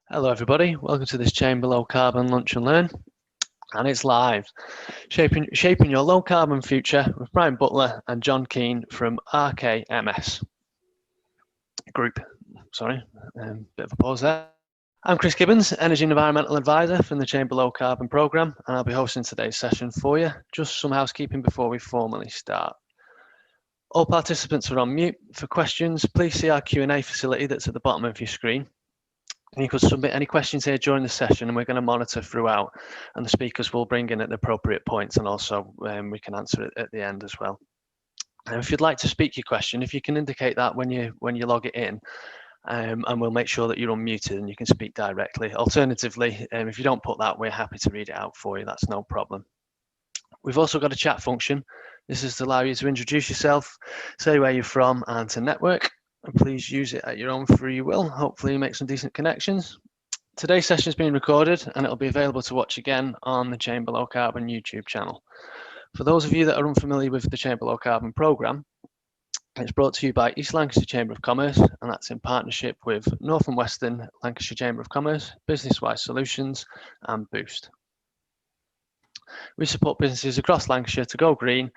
Hello everybody, welcome to this Chamber Low Carbon Lunch and Learn, and it's live. Shaping your low carbon future with Brian Butler and John Keane from RKMS Group. Sorry, bit of a pause there. I'm Chris Gibbons, Energy and Environmental Advisor from the Chamber Low Carbon Programme, and I'll be hosting today's session for you. Just some housekeeping before we formally start. All participants are on mute. For questions, please see our Q&A facility that's at the bottom of your screen. And you could submit any questions here during the session, and we're going to monitor throughout, and the speakers will bring in at the appropriate points, and also we can answer it at the end as well. And if you'd like to speak your question, if you can indicate that when you log it in, and we'll make sure that you're unmuted and you can speak directly. Alternatively, if you don't put that, we're happy to read it out for you. That's no problem. We've also got a chat function. This is to allow you to introduce yourself, say where you're from, and to network. And please use it at your own free will. Hopefully you make some decent connections. Today's session is being recorded and it'll be available to watch again on the Chamber Low Carbon YouTube channel. For those of you that are unfamiliar with the Chamber Low Carbon programme, it's brought to you by East Lancashire Chamber of Commerce, and that's in partnership with North and Western Lancashire Chamber of Commerce, Business-Wise Solutions and Boost. We support businesses across Lancashire to go green,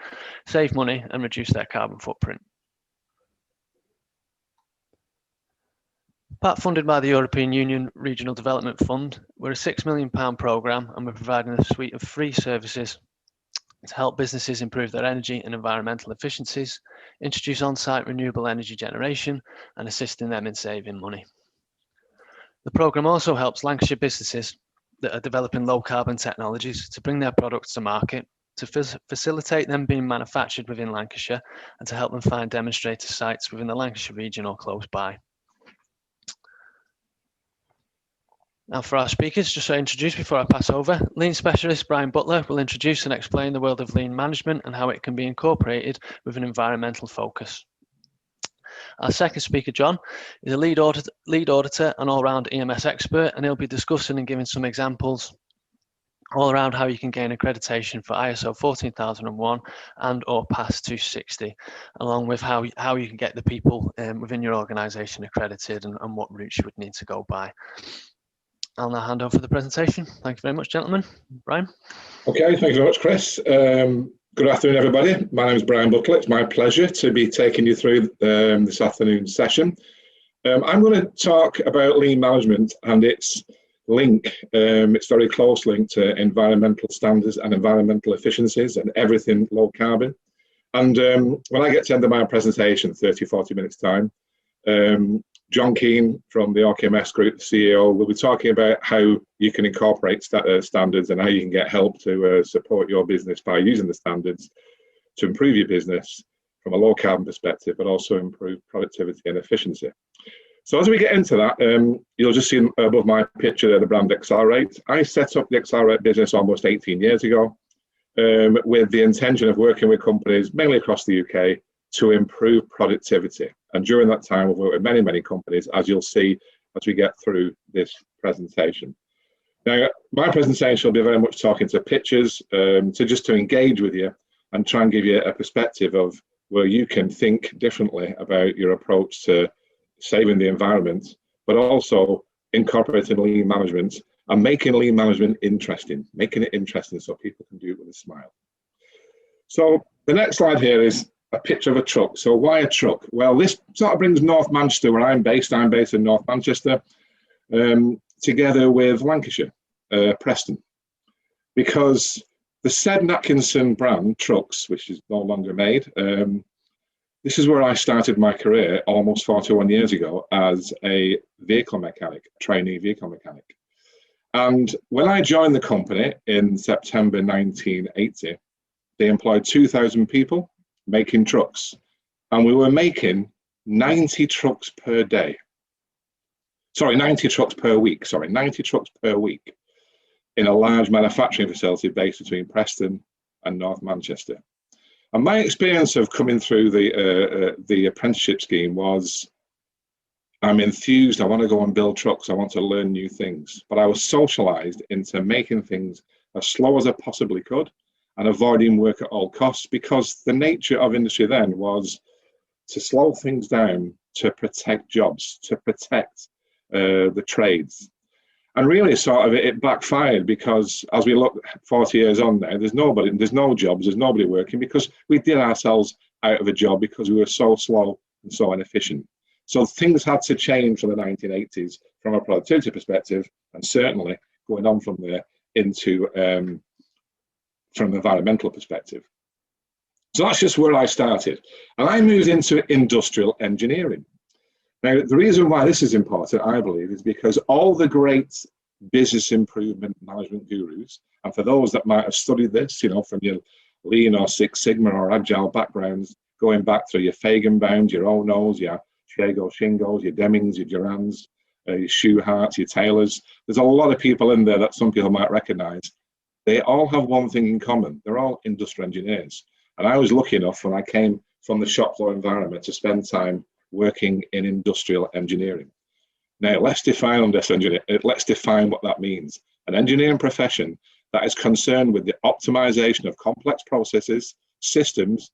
save money and reduce their carbon footprint. Part funded by the European Union Regional Development Fund, we're a £6 million programme and we're providing a suite of free services to help businesses improve their energy and environmental efficiencies, introduce on-site renewable energy generation and assisting them in saving money. The programme also helps Lancashire businesses that are developing low carbon technologies to bring their products to market, to facilitate them being manufactured within Lancashire and to help them find demonstrator sites within the Lancashire region or close by. Now for our speakers, just to introduce before I pass over, Lean Specialist Brian Butler will introduce and explain the world of lean management and how it can be incorporated with an environmental focus. Our second speaker, John, is a lead auditor and all-round EMS expert, and he'll be discussing and giving some examples all around how you can gain accreditation for ISO 14001 and or PAS 260, along with how you can get the people within your organisation accredited and what routes you would need to go by. I'll now hand over the presentation. Thank you very much, gentlemen. Brian. Okay, thank you very much, Chris. Good afternoon, everybody. My name is Brian Butler. It's my pleasure to be taking you through this afternoon's session. I'm going to talk about lean management and its link. It's very close link to environmental standards and environmental efficiencies and everything low carbon. And when I get to the end of my presentation, 30, 40 minutes time, John Keane from the RKMS Group, the CEO, will be talking about how you can incorporate standards and how you can get help to support your business by using the standards to improve your business from a low carbon perspective, but also improve productivity and efficiency. So as we get into that, you'll just see above my picture there, the brand Accelerate. I set up the Accelerate business almost 18 years ago with the intention of working with companies, mainly across the UK, to improve productivity. And during that time, we've worked with many, many companies, as you'll see as we get through this presentation. Now, my presentation will be very much talking to pictures, to engage with you and try and give you a perspective of where you can think differently about your approach to saving the environment, but also incorporating lean management and making lean management interesting, making it interesting so people can do it with a smile. So the next slide here is a picture of a truck. So why a truck? Well, this sort of brings North Manchester, where I'm based in North Manchester, together with Lancashire, Preston, because the said Atkinson brand trucks, which is no longer made, this is where I started my career almost 41 years ago as a vehicle mechanic, trainee vehicle mechanic. And when I joined the company in September 1980, they employed 2,000 people making trucks, and we were making 90 trucks per day. Sorry, 90 trucks per week. Sorry, 90 trucks per week in a large manufacturing facility based between Preston and North Manchester. And my experience of coming through the apprenticeship scheme was, I'm enthused, I want to go and build trucks, I want to learn new things. But I was socialized into making things as slow as I possibly could and avoiding work at all costs, because the nature of industry then was to slow things down, to protect jobs, to protect the trades. And really sort of it backfired, because as we look 40 years on now, there's no jobs, there's nobody working, because we did ourselves out of a job because we were so slow and so inefficient. So things had to change from the 1980s from a productivity perspective, and certainly going on from there into from an environmental perspective. So that's just where I started. And I moved into industrial engineering. Now, the reason why this is important, I believe, is because all the great business improvement management gurus, and for those that might have studied this, you know, from your Lean or Six Sigma or Agile backgrounds, going back through your Feigenbaums, your Onos, your Shago Shingos, your Demings, your Durans, your Schuharts, your Taylors. There's a lot of people in there that some people might recognize. They all have one thing in common. They're all industrial engineers. And I was lucky enough when I came from the shop floor environment to spend time working in industrial engineering. Now, let's define what that means. An engineering profession that is concerned with the optimization of complex processes, systems,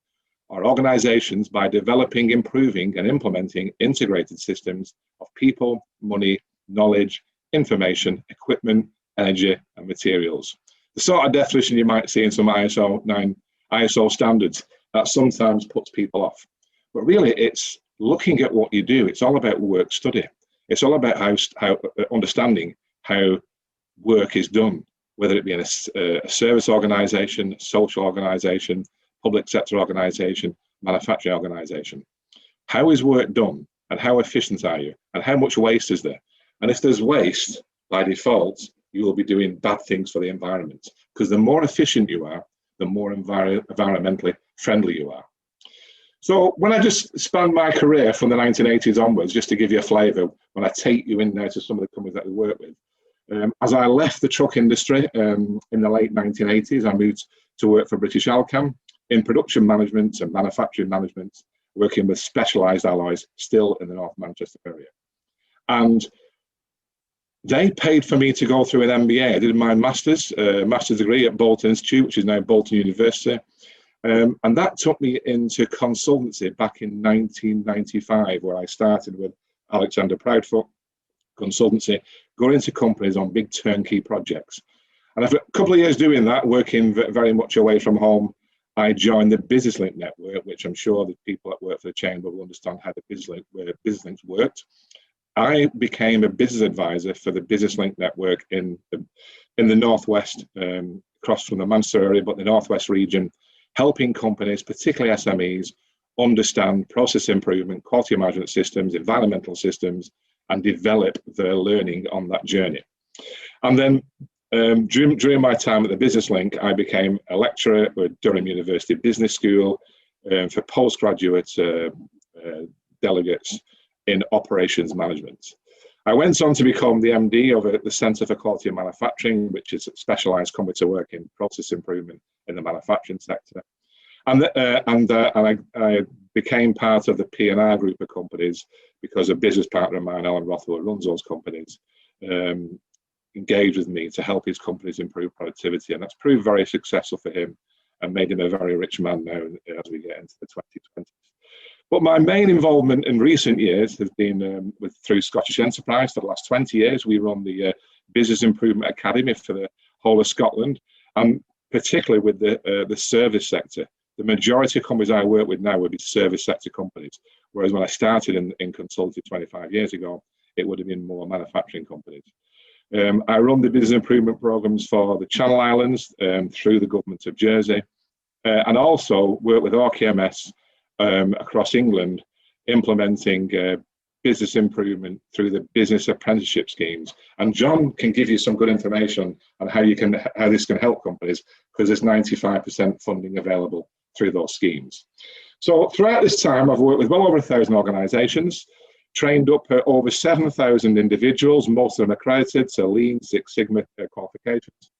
or organizations by developing, improving, and implementing integrated systems of people, money, knowledge, information, equipment, energy, and materials. The sort of definition you might see in some ISO standards that sometimes puts people off. But really, it's looking at what you do. It's all about work study. It's all about how understanding how work is done, whether it be in a service organization, social organization, public sector organization, manufacturing organization. How is work done, and how efficient are you, and how much waste is there? And if there's waste, by default, you will be doing bad things for the environment, because the more efficient you are, the more environmentally friendly you are. So when I just spanned my career from the 1980s onwards, just to give you a flavour, when I take you in now to some of the companies that we work with, as I left the truck industry in the late 1980s, I moved to work for British Alcam in production management and manufacturing management, working with specialised alloys still in the North Manchester area. And they paid for me to go through an MBA. I did my master's degree at Bolton Institute, which is now Bolton University. And that took me into consultancy back in 1995, where I started with Alexander Proudfoot Consultancy, going into companies on big turnkey projects. And after a couple of years doing that, working very much away from home, I joined the Business Link network, which I'm sure the people that work for the Chamber will understand how the Business Links worked. I became a business advisor for the Business Link network in the Northwest, across from the Manchester area, but the Northwest region, helping companies, particularly SMEs, understand process improvement, quality management systems, environmental systems, and develop their learning on that journey. And then during my time at the Business Link, I became a lecturer at Durham University Business School for postgraduate delegates in operations management. I went on to become the MD of the Centre for Quality and Manufacturing, which is a specialised company to work in process improvement in the manufacturing sector. And I became part of the P&R group of companies because a business partner of mine, Alan Rothwell, runs those companies, engaged with me to help his companies improve productivity. And that's proved very successful for him and made him a very rich man now as we get into the 2020s. But my main involvement in recent years has been through Scottish Enterprise. For the last 20 years, we run the Business Improvement Academy for the whole of Scotland, and particularly with the service sector. The majority of companies I work with now would be service sector companies, whereas when I started in consulting 25 years ago, it would have been more manufacturing companies. I run the business improvement programs for the Channel Islands through the government of Jersey, and also work with RKMS across England, implementing business improvement through the business apprenticeship schemes. And John can give you some good information on how this can help companies, because there's 95% funding available through those schemes. So throughout this time, I've worked with well over 1,000 organisations, trained up over 7,000 individuals, most of them accredited to Lean, Six Sigma qualifications.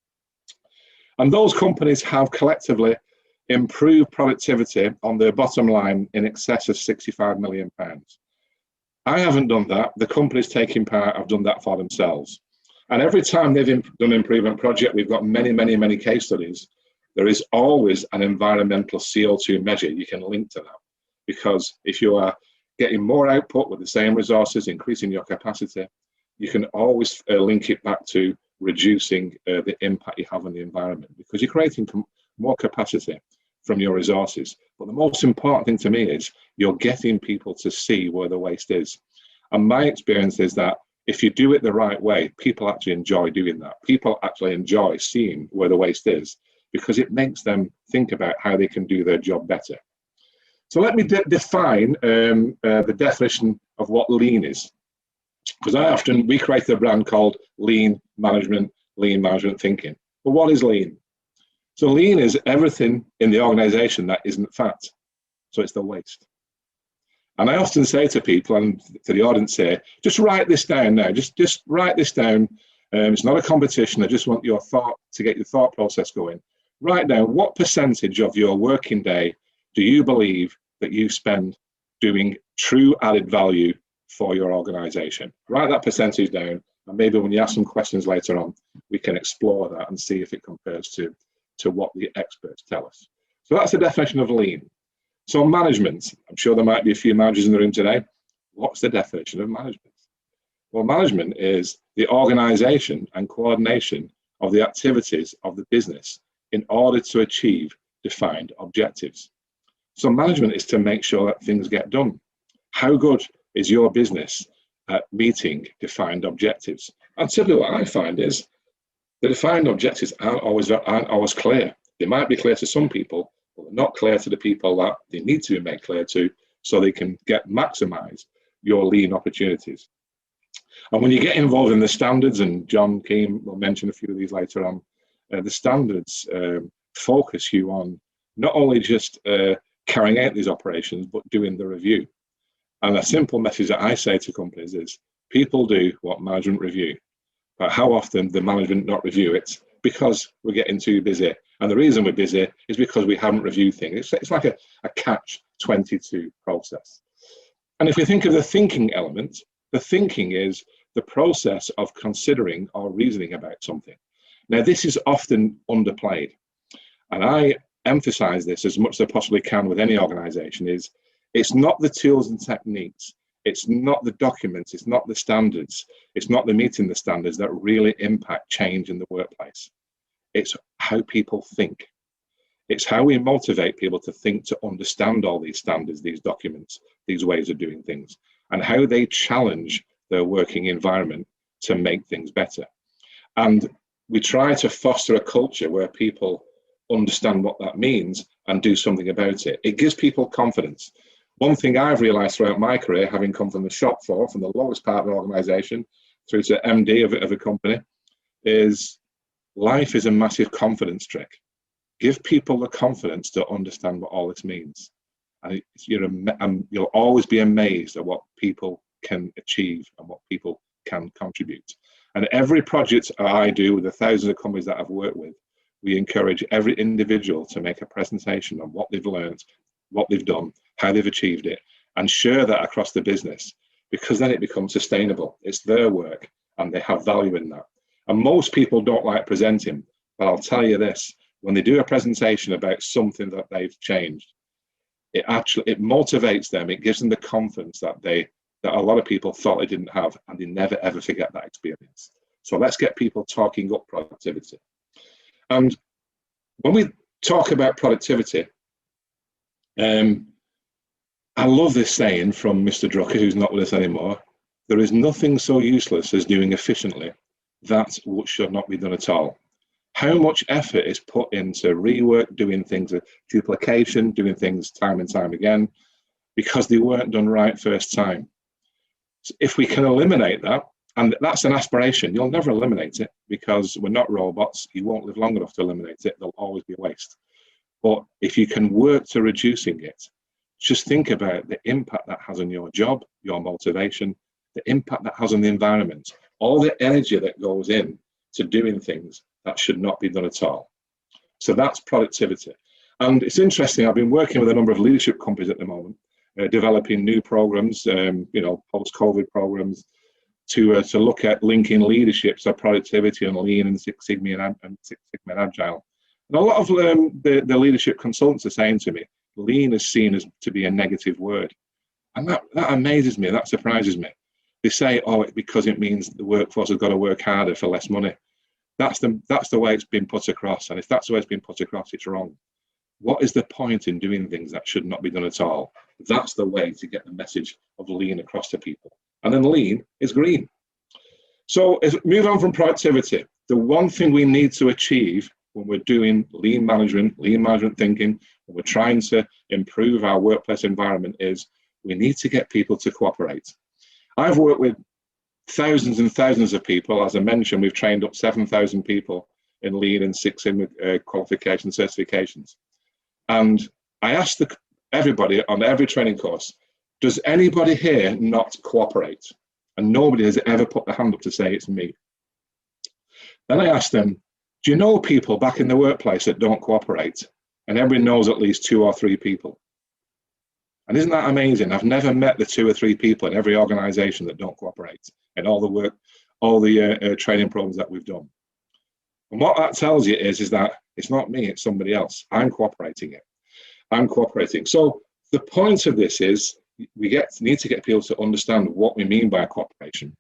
And those companies have collectively improved productivity on their bottom line in excess of £65 million. I haven't done that. The companies taking part have done that for themselves. And every time they've done an improvement project, we've got many, many, many case studies. There is always an environmental CO2 measure you can link to that. Because if you are getting more output with the same resources, increasing your capacity, you can always link it back to reducing the impact you have on the environment, because you're creating more capacity from your resources. But the most important thing to me is you're getting people to see where the waste is. And my experience is that if you do it the right way, people actually enjoy doing that. People actually enjoy seeing where the waste is, because it makes them think about how they can do their job better. So let me define the definition of what lean is. Because we created a brand called lean management thinking. But what is lean? So lean is everything in the organization that isn't fat. So it's the waste. And I often say to people and to the audience here, just write this down now. Just write this down. It's not a competition. I just want your thought to get your thought process going. Write down what percentage of your working day do you believe that you spend doing true added value for your organization. Write that percentage down, and maybe when you ask some questions later on, we can explore that and see if it compares to what the experts tell us. So that's the definition of lean. So management, I'm sure there might be a few managers in the room today. What's the definition of management? Well, management is the organization and coordination of the activities of the business in order to achieve defined objectives. So management is to make sure that things get done. How good is your business at meeting defined objectives? And typically what I find is the defined objectives aren't always clear. They might be clear to some people, but they're not clear to the people that they need to be made clear to, so they can maximize your lean opportunities. And when you get involved in the standards, and John Keane will mention a few of these later on, the standards focus you on not only just carrying out these operations, but doing the review. And a simple message that I say to companies is, people do what management review. But how often the management not review it? Because we're getting too busy. And the reason we're busy is because we haven't reviewed things. It's like a catch-22 process. And if we think of the thinking element, the thinking is the process of considering or reasoning about something. Now, this is often underplayed. And I emphasize this as much as I possibly can with any organization, is it's not the tools and techniques, it's not the documents, it's not the standards, it's not the meeting the standards that really impact change in the workplace. It's how people think. It's how we motivate people to think, to understand all these standards, these documents, these ways of doing things, and how they challenge their working environment to make things better. And we try to foster a culture where people understand what that means and do something about it. It gives people confidence. One thing I've realized throughout my career, having come from the shop floor, from the lowest part of an organization through to MD of a company, is life is a massive confidence trick. Give people the confidence to understand what all this means. And you'll always be amazed at what people can achieve and what people can contribute. And every project I do with the thousands of companies that I've worked with, we encourage every individual to make a presentation on what they've learned, what they've done, how they've achieved it, and share that across the business, because then it becomes sustainable. It's their work and they have value in that. And most people don't like presenting, but I'll tell you this, when they do a presentation about something that they've changed, it motivates them. It gives them the confidence that a lot of people thought they didn't have, and they never ever forget that experience. So let's get people talking up productivity. And when we talk about productivity, I love this saying from Mr. Drucker, who's not with us anymore: there is nothing so useless as doing efficiently that which should not be done at all. How much effort is put into rework, doing things, duplication, doing things time and time again, because they weren't done right first time. So if we can eliminate that, and that's an aspiration, you'll never eliminate it because we're not robots. You won't live long enough to eliminate it. There'll always be waste. But if you can work to reducing it, just think about the impact that has on your job, your motivation, the impact that has on the environment, all the energy that goes in to doing things that should not be done at all. So that's productivity. And it's interesting, I've been working with a number of leadership companies at the moment, developing new programs, post-COVID programs, to look at linking leadership, so productivity and lean and Six Sigma and Agile. And a lot of the leadership consultants are saying to me, lean is seen as to be a negative word. And that amazes me, that surprises me. They say, oh, because it means the workforce has got to work harder for less money. That's the way it's been put across. And if that's the way it's been put across, it's wrong. What is the point in doing things that should not be done at all? That's the way to get the message of lean across to people. And then lean is green. So as we move on from productivity, the one thing we need to achieve when we're doing lean management thinking, when we're trying to improve our workplace environment, is we need to get people to cooperate. I've worked with thousands and thousands of people. As I mentioned, we've trained up 7,000 people in lean and Six Sigma qualification certifications. And I asked everybody on every training course, does anybody here not cooperate? And nobody has ever put their hand up to say it's me. Then I asked them, do you know people back in the workplace that don't cooperate? And everybody knows at least 2 or 3 people. And isn't that amazing? I've never met the 2 or 3 people in every organization that don't cooperate in all the work, all the training programs that we've done. And what that tells you is that it's not me, it's somebody else. I'm cooperating. So the point of this is we need to get people to understand what we mean by cooperation.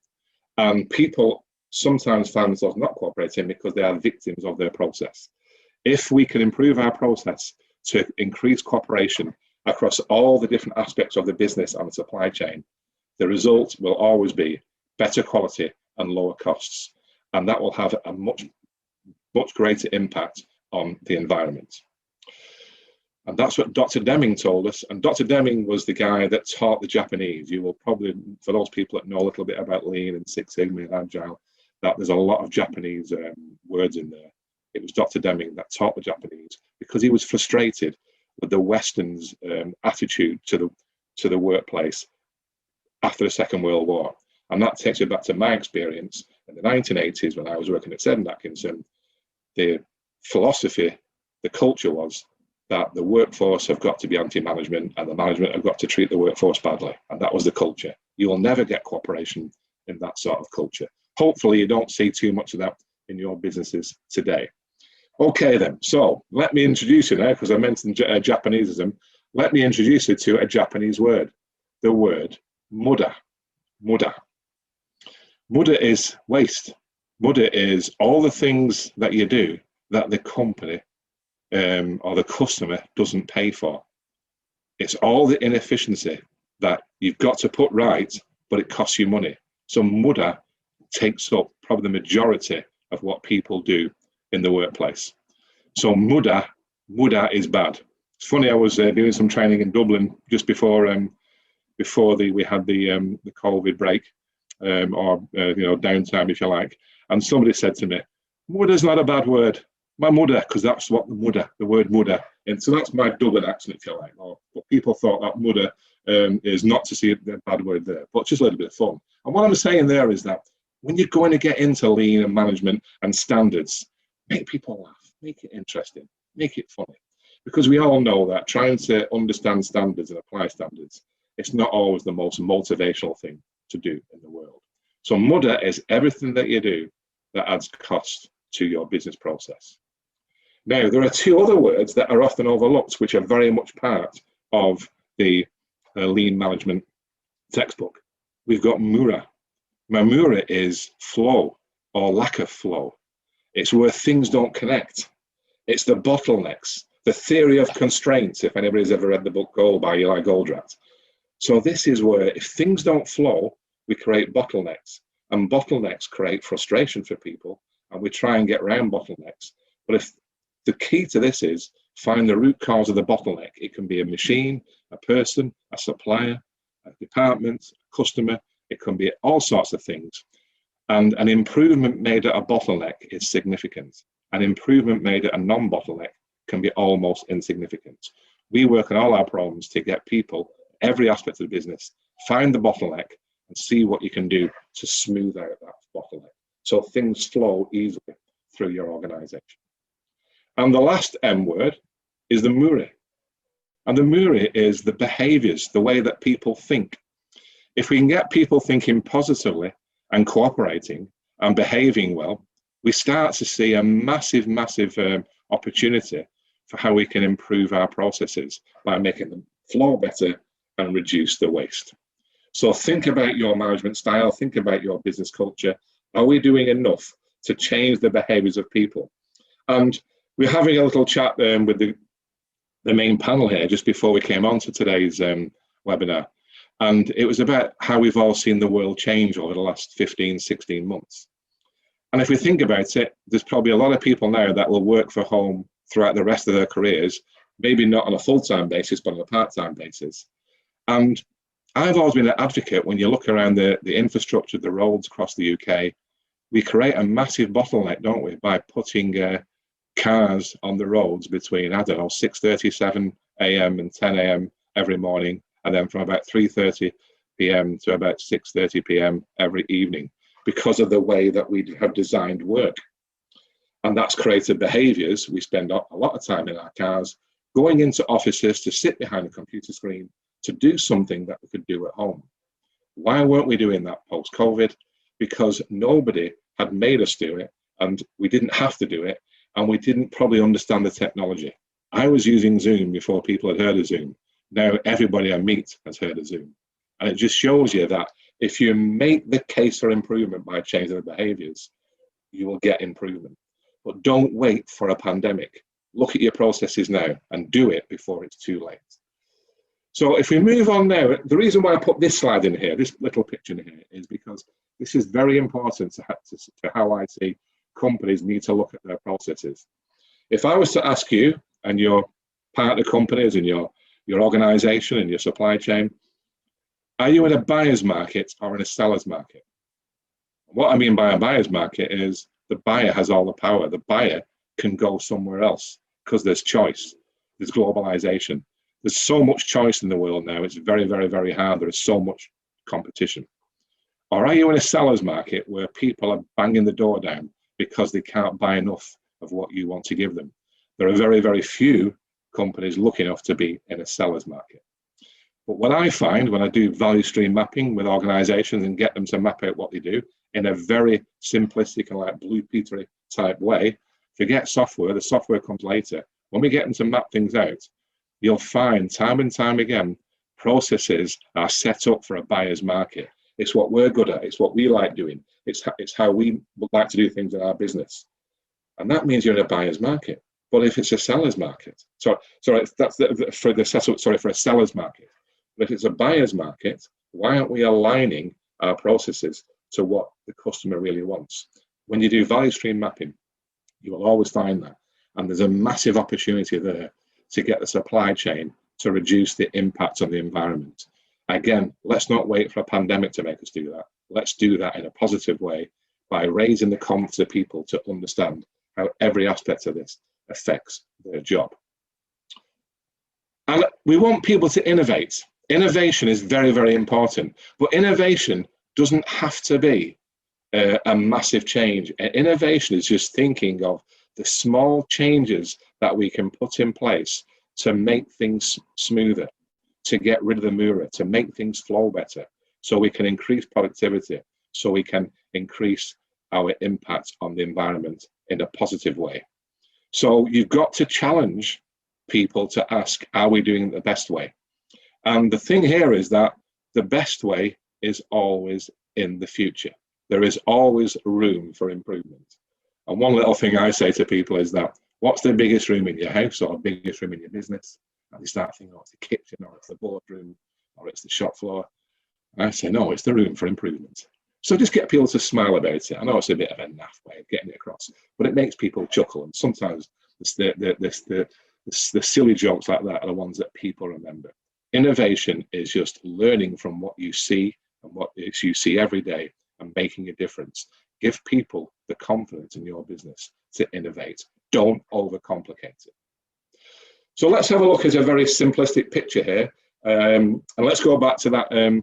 And people sometimes find themselves not cooperating because they are victims of their process. If we can improve our process to increase cooperation across all the different aspects of the business and the supply chain, the result will always be better quality and lower costs. And that will have a much greater impact on the environment. And that's what Dr. Deming told us. And Dr. Deming was the guy that taught the Japanese. You will probably, for those people that know a little bit about lean and Six Sigma and Agile, that there's a lot of Japanese words in there. It was Dr. Deming that taught the Japanese because he was frustrated with the Western's attitude to the workplace after the Second World War. And that takes me back to my experience in the 1980s when I was working at Seddon Atkinson. The philosophy, the culture was that the workforce have got to be anti-management and the management have got to treat the workforce badly. And that was the culture. You will never get cooperation in that sort of culture. Hopefully you don't see too much of that in your businesses today. Okay then, so let me introduce you now, because I mentioned Japaneseism. Let me introduce you to a Japanese word, the word muda. Muda. Muda is waste. Muda is all the things that you do that the company or the customer doesn't pay for. It's all the inefficiency that you've got to put right, but it costs you money. So muda takes up probably the majority of what people do in the workplace. So muda is bad. It's funny, I was doing some training in Dublin just before we had the COVID break or downtime, if you like, and somebody said to me, "Muda's not a bad word. My mudder," because that's what the word mudder, and so that's my Dublin accent, if you like. But people thought that mudder is not to see a bad word there, but just a little bit of fun. And what I'm saying there is that when you're going to get into lean and management and standards, make people laugh, make it interesting, make it funny. Because we all know that trying to understand standards and apply standards, it's not always the most motivational thing to do in the world. So mudder is everything that you do that adds cost to your business process. Now, there are 2 other words that are often overlooked, which are very much part of the lean management textbook. We've got mura. Mura is flow or lack of flow. It's where things don't connect. It's the bottlenecks, the theory of constraints, if anybody's ever read the book Goal by Eli Goldratt. So this is where if things don't flow, we create bottlenecks, and bottlenecks create frustration for people, and we try and get around bottlenecks. But if the key to this is find the root cause of the bottleneck, it can be a machine, a person, a supplier, a department, a customer, it can be all sorts of things. And an improvement made at a bottleneck is significant. An improvement made at a non-bottleneck can be almost insignificant. We work on all our problems to get people, every aspect of the business, find the bottleneck and see what you can do to smooth out that bottleneck, so things flow easily through your organization. And the last M word is the muri. And the muri is the behaviors, the way that people think. If we can get people thinking positively and cooperating and behaving well, we start to see a massive opportunity for how we can improve our processes by making them flow better and reduce the waste. So think about your management style, think about your business culture. Are we doing enough to change the behaviors of people? And we're having a little chat with the main panel here just before we came on to today's webinar. And it was about how we've all seen the world change over the last 15, 16 months. And if we think about it, there's probably a lot of people now that will work from home throughout the rest of their careers, maybe not on a full-time basis, but on a part-time basis. And I've always been an advocate, when you look around the infrastructure, the roads across the UK, we create a massive bottleneck, don't we, by putting cars on the roads between, I don't know, 6:37 a.m. and 10 a.m. every morning, and then from about 3:30 p.m. to about 6:30 p.m. every evening, because of the way that we have designed work. And that's created behaviors. We spend a lot of time in our cars, going into offices to sit behind a computer screen, to do something that we could do at home. Why weren't we doing that post-COVID? Because nobody had made us do it, and we didn't have to do it, and we didn't probably understand the technology. I was using Zoom before people had heard of Zoom. Now everybody I meet has heard of Zoom. And it just shows you that if you make the case for improvement by changing the behaviors, you will get improvement. But don't wait for a pandemic. Look at your processes now and do it before it's too late. So if we move on now, the reason why I put this slide in here, this little picture in here, is because this is very important to how I see companies need to look at their processes. If I was to ask you and your partner companies and your organization and your supply chain, are you in a buyer's market or in a seller's market? What I mean by a buyer's market is the buyer has all the power. The buyer can go somewhere else because there's choice, there's globalization. There's so much choice in the world now. It's very, very, very hard. There is so much competition. Or are you in a seller's market where people are banging the door down because they can't buy enough of what you want to give them? There are very, very few companies lucky enough to be in a seller's market. But what I find when I do value stream mapping with organizations and get them to map out what they do in a very simplistic and like Blue Peter type way, forget software, the software comes later. When we get them to map things out, you'll find time and time again, processes are set up for a buyer's market. It's what we're good at. It's what we like doing. It's how we would like to do things in our business. And that means you're in a buyer's market. But if it's a seller's market, that's for the setup, for a seller's market. But if it's a buyer's market, why aren't we aligning our processes to what the customer really wants? When you do value stream mapping, you will always find that. And there's a massive opportunity there to get the supply chain to reduce the impact on the environment. Again, let's not wait for a pandemic to make us do that. Let's do that in a positive way by raising the confidence of people to understand how every aspect of this affects their job. And we want people to innovate. Innovation is very, very important, but innovation doesn't have to be a massive change. Innovation is just thinking of the small changes that we can put in place to make things smoother, to get rid of the mirror, to make things flow better, so we can increase productivity, so we can increase our impact on the environment in a positive way. So you've got to challenge people to ask, are we doing it the best way? And the thing here is that the best way is always in the future. There is always room for improvement. And one little thing I say to people is that, what's the biggest room in your house or biggest room in your business? And they start thinking, oh, it's the kitchen, or it's the boardroom, or it's the shop floor. And I say, no, it's the room for improvement. So just get people to smile about it. I know it's a bit of a naff way of getting it across, but it makes people chuckle. And sometimes the silly jokes like that are the ones that people remember. Innovation is just learning from what you see and what you see every day and making a difference. Give people the confidence in your business to innovate. Don't overcomplicate it. So let's have a look at a very simplistic picture here. And let's go back to that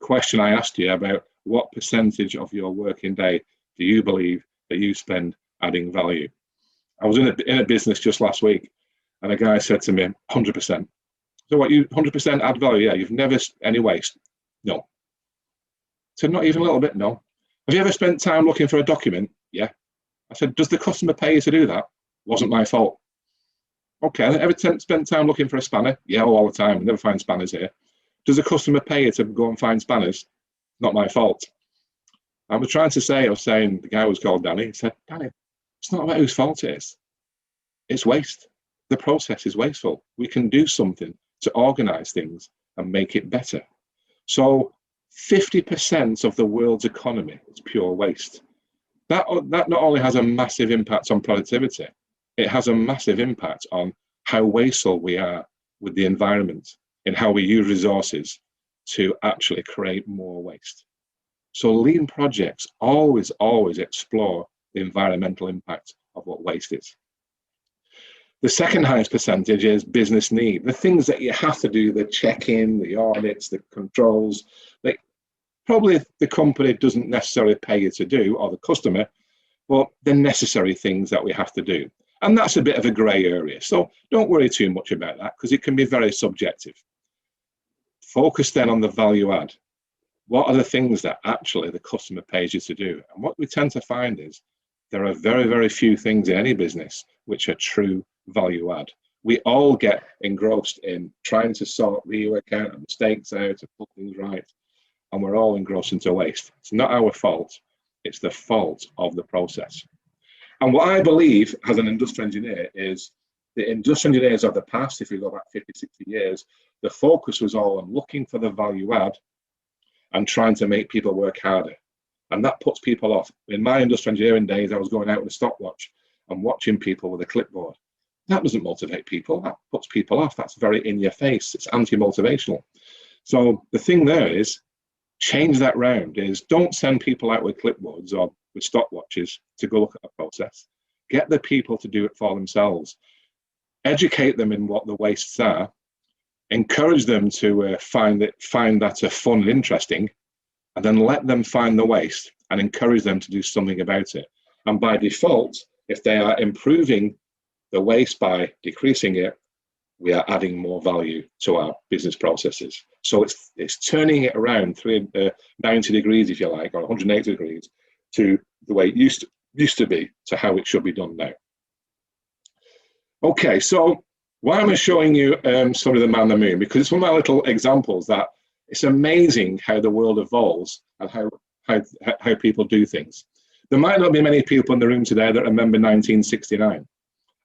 question I asked you about what percentage of your working day do you believe that you spend adding value? I was in a business just last week, and a guy said to me, 100%. So what, you 100% add value? Yeah, you've never any waste? No. I said, not even a little bit? No. Have you ever spent time looking for a document? Yeah. I said, does the customer pay you to do that? Wasn't my fault. Okay, ever spent time looking for a spanner? Yeah, all the time. Never find spanners here. Does the customer pay you to go and find spanners? Not my fault. I was trying to say, the guy was called Danny. He said, Danny, it's not about whose fault it is. It's waste. The process is wasteful. We can do something to organize things and make it better. So 50% of the world's economy is pure waste. That not only has a massive impact on productivity, it has a massive impact on how wasteful we are with the environment and how we use resources to actually create more waste. So lean projects always explore the environmental impact of what waste is. The second highest percentage is business need. The things that you have to do, the check-in, the audits, the controls, that probably the company doesn't necessarily pay you to do, or the customer, but the necessary things that we have to do. And that's a bit of a grey area. So don't worry too much about that, because it can be very subjective. Focus then on the value add. What are the things that actually the customer pays you to do? And what we tend to find is there are very, very few things in any business which are true value add. We all get engrossed in trying to sort the account and mistakes out and put things right, and we're all engrossed into waste. It's not our fault, it's the fault of the process. And what I believe as an industrial engineer is the industrial engineers of the past, if you go back 50, 60 years, the focus was all on looking for the value add and trying to make people work harder. And that puts people off. In my industrial engineering days, I was going out with a stopwatch and watching people with a clipboard. That doesn't motivate people, that puts people off. That's very in your face, it's anti-motivational. So the thing there is, change that round, is don't send people out with clipboards or with stopwatches to go look at the process. Get the people to do it for themselves. Educate them in what the wastes are. Encourage them to find that fun and interesting, and then let them find the waste and encourage them to do something about it. And by default, if they are improving the waste by decreasing it, we are adding more value to our business processes. So it's turning it around 90 degrees, if you like, or 180 degrees to the way it used to be to how it should be done now. Okay, so why am I showing you some of the man on the moon? Because it's one of my little examples that it's amazing how the world evolves and how people do things. There might not be many people in the room today that remember 1969.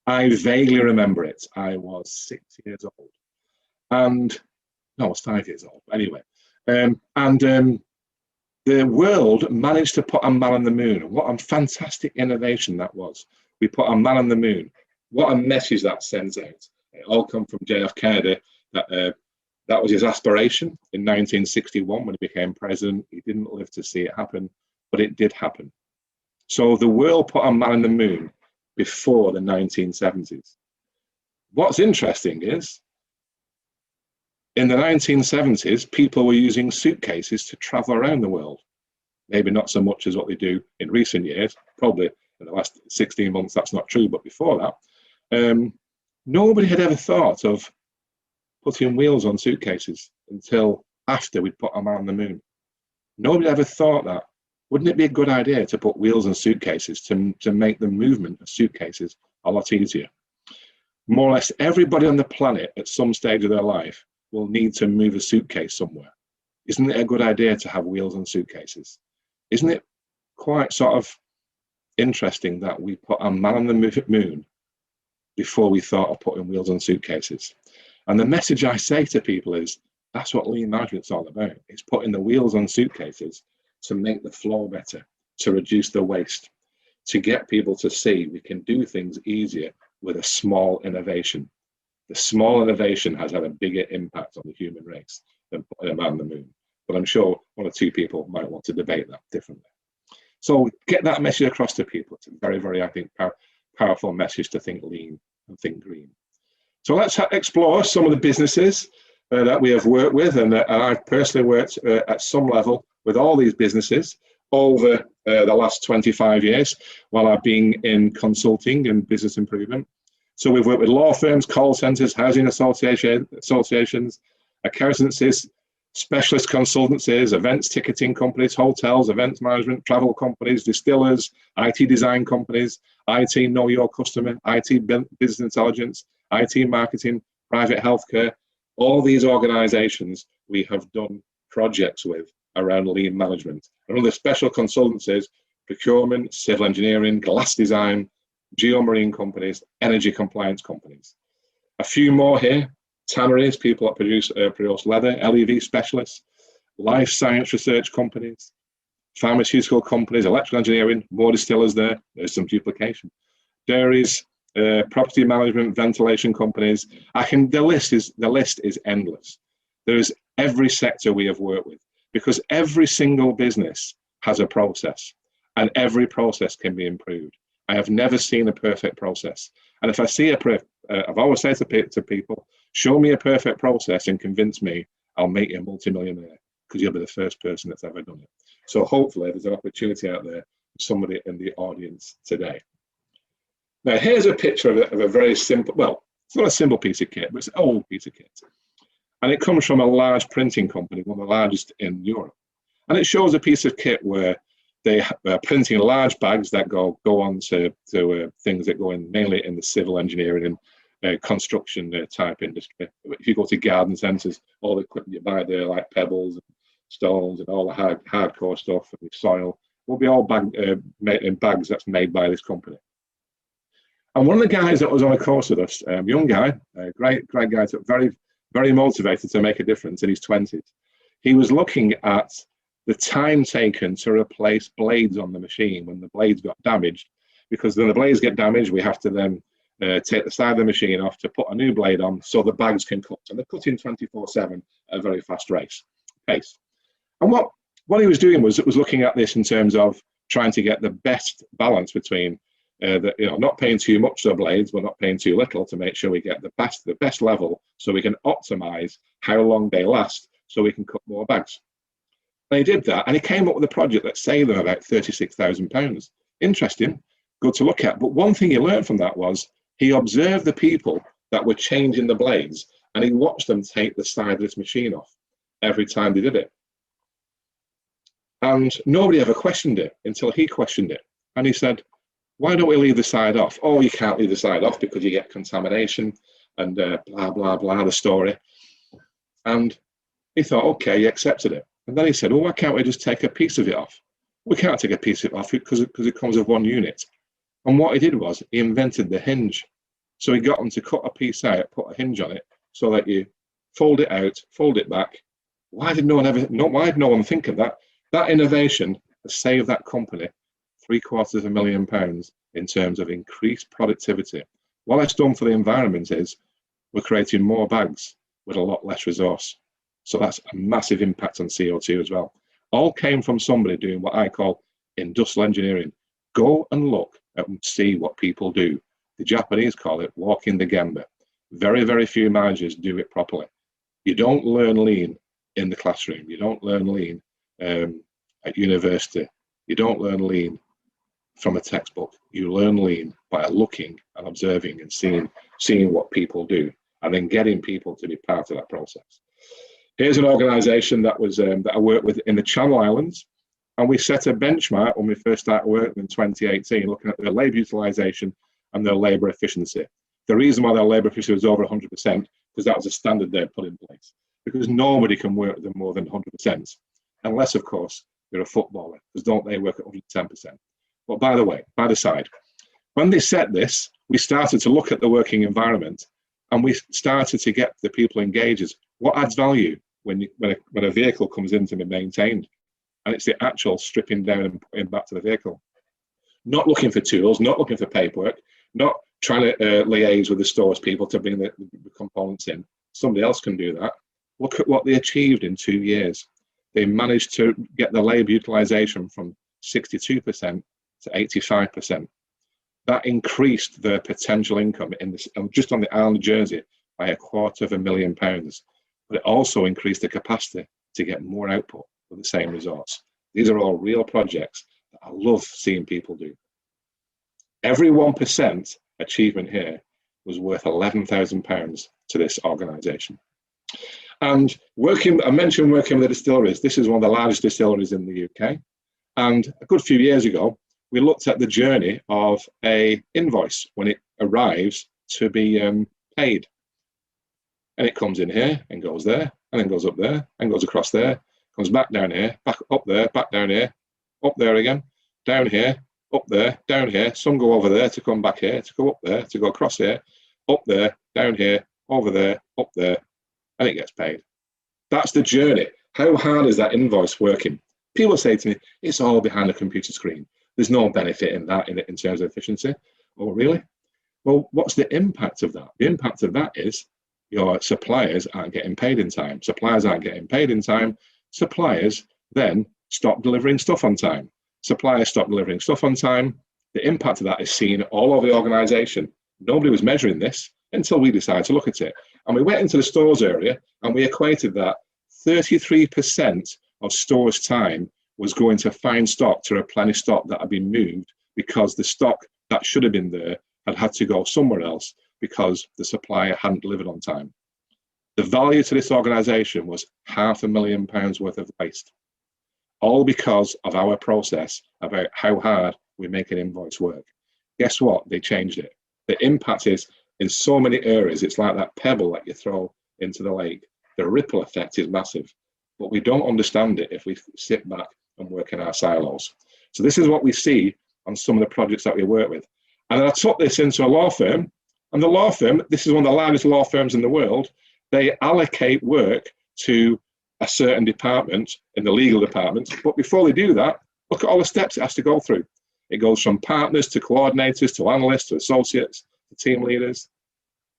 I vaguely remember it. I was 6 years old. And, no, I was 5 years old, anyway. The world managed to put a man on the moon. What a fantastic innovation that was. We put a man on the moon. What a message that sends out. It all come from JF Kennedy. That was his aspiration in 1961 when he became president. He didn't live to see it happen, but it did happen. So the world put a man on the moon before the 1970s. What's interesting is, in the 1970s, people were using suitcases to travel around the world. Maybe not so much as what they do in recent years. Probably in the last 16 months, that's not true, but before that, nobody had ever thought of putting wheels on suitcases until after we'd put a man on the moon. Nobody ever thought that. Wouldn't it be a good idea to put wheels on suitcases to make the movement of suitcases a lot easier? More or less everybody on the planet at some stage of their life will need to move a suitcase somewhere. Isn't it a good idea to have wheels on suitcases? Isn't it quite sort of interesting that we put a man on the moon before we thought of putting wheels on suitcases? And the message I say to people is, that's what lean management's all about. It's putting the wheels on suitcases to make the flow better, to reduce the waste, to get people to see we can do things easier with a small innovation. The small innovation has had a bigger impact on the human race than putting a man on the moon. But I'm sure one or two people might want to debate that differently. So get that message across to people. It's a very, very, I think, powerful message to think lean and think green. So let's explore some of the businesses that we have worked with, and I've personally worked at some level with all these businesses over the last 25 years while I've been in consulting and business improvement. So we've worked with law firms, call centers, housing associations, accountancies, specialist consultancies, events ticketing companies, hotels, events management, travel companies, distillers, IT design companies, IT know your customer, IT business intelligence, IT marketing, private healthcare. All these organizations we have done projects with around lean management. And other special consultancies, procurement, civil engineering, glass design, geomarine companies, energy compliance companies. A few more here: tanneries, people that produce leather, LEV specialists, life science research companies, pharmaceutical companies, electrical engineering, more distillers there. There's some duplication. Dairies, property management, ventilation companies. The list is endless. There is every sector we have worked with, because every single business has a process, and every process can be improved. I have never seen a perfect process. And if I see I've always said to people, show me a perfect process and convince me, I'll make you a multimillionaire, because you'll be the first person that's ever done it. So hopefully there's an opportunity out there for somebody in the audience today. Now here's a picture of a very simple, well, it's not a simple piece of kit, but it's an old piece of kit. And it comes from a large printing company, one of the largest in Europe. And it shows a piece of kit where they are printing large bags that go on to things that go in mainly in the civil engineering and construction type industry. If you go to garden centres, all the equipment you buy there, like pebbles and stones and all the hardcore stuff and soil, will be all made in bags that's made by this company. And one of the guys that was on a course with us, young guy, great guy, very, very motivated to make a difference in his 20s. He was looking at the time taken to replace blades on the machine when the blades got damaged, because when the blades get damaged, we have to then take the side of the machine off to put a new blade on so the bags can cut. And they're cutting 24/7 at a very fast pace. And what he was doing was looking at this in terms of trying to get the best balance between not paying too much to the blades, but not paying too little, to make sure we get the best level, so we can optimize how long they last, so we can cut more bags. And he did that, and he came up with a project that saved them about £36,000. Interesting, good to look at. But one thing he learned from that was he observed the people that were changing the blades, and he watched them take the side of this machine off every time they did it. And nobody ever questioned it until he questioned it. And he said, why don't we leave the side off? Oh, you can't leave the side off because you get contamination and blah, blah, blah, the story. And he thought, okay, he accepted it. And then he said, well, why can't we just take a piece of it off? We can't take a piece of it off because it comes with one unit. And what he did was he invented the hinge. So he got them to cut a piece out, put a hinge on it, so that you fold it out, fold it back. Why did no one think of that? That innovation has saved that company £750,000 in terms of increased productivity. What it's done for the environment is we're creating more bags with a lot less resource. So that's a massive impact on CO2 as well. All came from somebody doing what I call industrial engineering. Go and look and see what people do. The Japanese call it walking the gemba. Very, very few managers do it properly. You don't learn lean in the classroom. You don't learn lean at university. You don't learn lean from a textbook. You learn lean by looking and observing and seeing what people do, and then getting people to be part of that process. Here's an organisation that I worked with in the Channel Islands, and we set a benchmark when we first started working in 2018, looking at their labour utilisation and their labour efficiency. The reason why their labour efficiency was over 100%, because that was a standard they put in place, because nobody can work with them more than 100%, unless, of course, you're a footballer, because don't they work at 110%? But by the side, when they set this, we started to look at the working environment, and we started to get the people engaged. What adds value when a vehicle comes in to be maintained? And it's the actual stripping down and putting back to the vehicle. Not looking for tools, not looking for paperwork, not trying to liaise with the stores people to bring the components in. Somebody else can do that. Look at what they achieved in 2 years. They managed to get the labour utilisation from 62% to 85%. That increased their potential income just on the island of Jersey by £250,000. But it also increased the capacity to get more output with the same resource. These are all real projects that I love seeing people do. Every 1% achievement here was worth £11,000 to this organisation. And I mentioned working with the distilleries. This is one of the largest distilleries in the UK. And a good few years ago, we looked at the journey of an invoice when it arrives to be paid. And it comes in here and goes there and then goes up there, and goes across there, comes back down here, back up there, back down here, up there again, down here, up there, down here. Some go over there to come back here, to go up there, to go across here, up there, down here, over there, up there, and it gets paid. That's the journey. How hard is that invoice working? People say to me, it's all behind a computer screen. There's no benefit in that in terms of efficiency. Oh, really? Well, what's the impact of that? The impact of that is your suppliers aren't getting paid in time. Suppliers aren't getting paid in time. Suppliers then stop delivering stuff on time. Suppliers stop delivering stuff on time. The impact of that is seen all over the organization. Nobody was measuring this until we decided to look at it. And we went into the stores area and we equated that 33% of stores' time was going to find stock to replenish stock that had been moved because the stock that should have been there had to go somewhere else because the supplier hadn't delivered on time. The value to this organization was £500,000 worth of waste, all because of our process about how hard we make an invoice work. Guess what? They changed it. The impact is in so many areas, it's like that pebble that you throw into the lake. The ripple effect is massive, but we don't understand it if we sit back and work in our silos. So this is what we see on some of the projects that we work with. And then I took this into a law firm, and the law firm, this is one of the largest law firms in the world, they allocate work to a certain department in the legal department. But before they do that, look at all the steps it has to go through. It goes from partners to coordinators to analysts to associates to team leaders.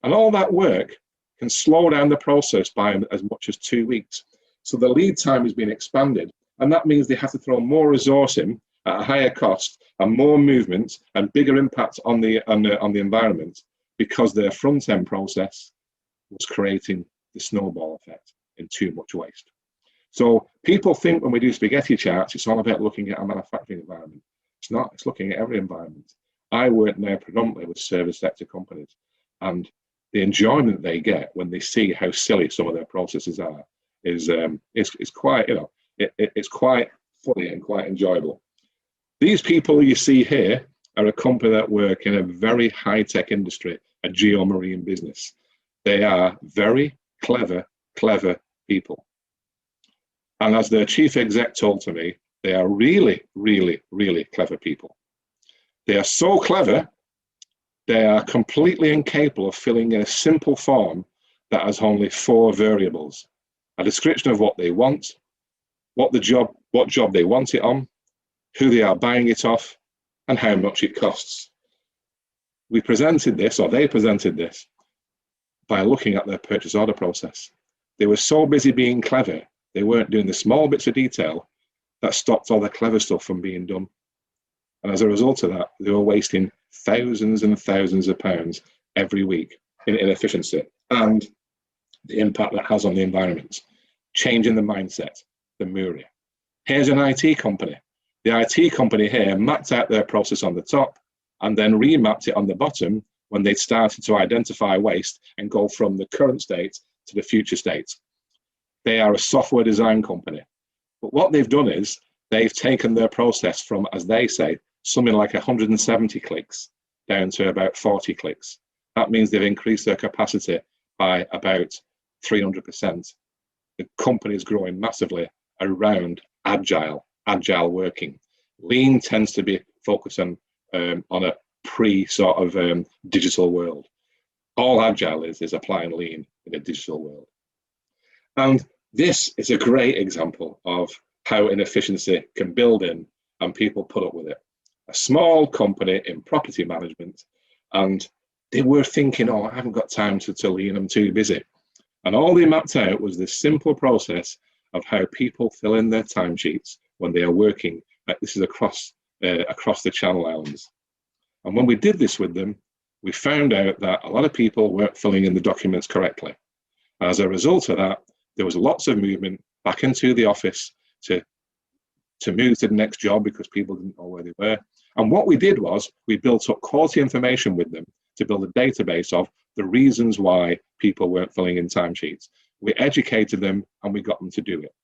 And all that work can slow down the process by as much as 2 weeks. So the lead time has been expanded. And that means they have to throw more resource in at a higher cost and more movement and bigger impact on the environment because their front end process was creating the snowball effect in too much waste. So people think when we do spaghetti charts, it's all about looking at a manufacturing environment. It's not, it's looking at every environment. I work now predominantly with service sector companies, and the enjoyment they get when they see how silly some of their processes are is quite, you know, it's quite funny and quite enjoyable. These people you see here are a company that work in a very high-tech industry, a geomarine business. They are very clever people. And as their chief exec told to me, they are really, really, really clever people. They are so clever, they are completely incapable of filling in a simple form that has only 4 variables: a description of what they want, what job they want it on, who they are buying it off, and how much it costs. We presented this, or they presented this, by looking at their purchase order process. They were so busy being clever, they weren't doing the small bits of detail that stopped all the clever stuff from being done. And as a result of that, they were wasting thousands and thousands of pounds every week in inefficiency and the impact that has on the environment. Changing the mindset, the Muria. Here's an IT company. The IT company here mapped out their process on the top and then remapped it on the bottom when they started to identify waste and go from the current state to the future state. They are a software design company. But what they've done is they've taken their process from, as they say, something like 170 clicks down to about 40 clicks. That means they've increased their capacity by about 300%. The company is growing massively around agile working. Lean tends to be focused on a pre-sort of digital world. All agile is applying lean in a digital world. And this is a great example of how inefficiency can build in and people put up with it. A small company in property management, and they were thinking, oh, I haven't got time to lean, I'm too busy. And all they mapped out was this simple process of how people fill in their timesheets when they are working. This is across the Channel Islands. And when we did this with them, we found out that a lot of people weren't filling in the documents correctly. As a result of that, there was lots of movement back into the office to move to the next job because people didn't know where they were. And what we did was we built up quality information with them to build a database of the reasons why people weren't filling in timesheets. We educated them and we got them to do it.